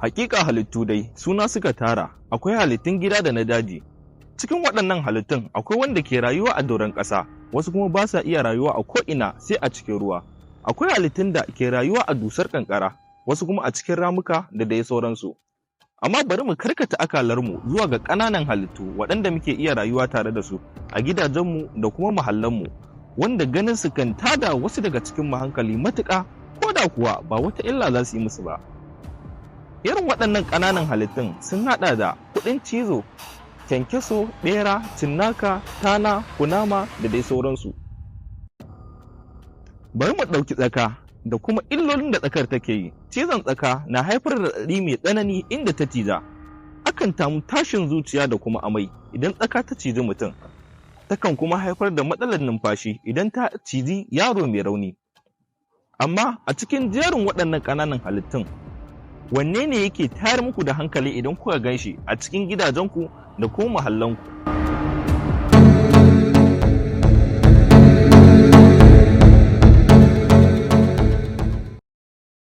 Hakika halittu dai suna suka tara, akwai halittun gida da na daji. Cikin waɗannan halittun akwai wanda ke rayuwa a doron ƙasa, wasu kuma ba sa iya rayuwa a ko'ina sai a cikin ruwa. Akwai halittun da ke rayuwa a dusar ƙanƙara, wasu kuma a cikin ramuka da dai sauransu. Amma bari mu karkata akalarmu zuwa ga ƙananan halittu waɗanda muke iya rayuwa tare da su a gidajenmu da kuma mahallanmu, wanda ganin su kan tada wasu daga cikin mu hankali matuƙa, ko da kuwa ba wata illa za su yi musu ba. Irin waɗannan ƙananan halittun sun haɗa da kuɗin cizo, kyankyaso, ɓera, cinnaka, tana, kunama da dai sauransu. Bari mu ɗauki tsaka da kuma illolin da tsakar take yi. Cizon tsaka na haifar da raɗaɗi mai tsanani inda ta ciza. Akan samu tashin zuciya da kuma amai idan tsaka ta ciji mutum. Takan kuma haifar da matsalar numfashi idan ta ciji yaro mai rauni. Amma a cikin jerin waɗannan ƙananan halittun, wanne ne yake tayar muku da hankali idan kuka gan shi a cikin gidajenku da kuma mahallanku?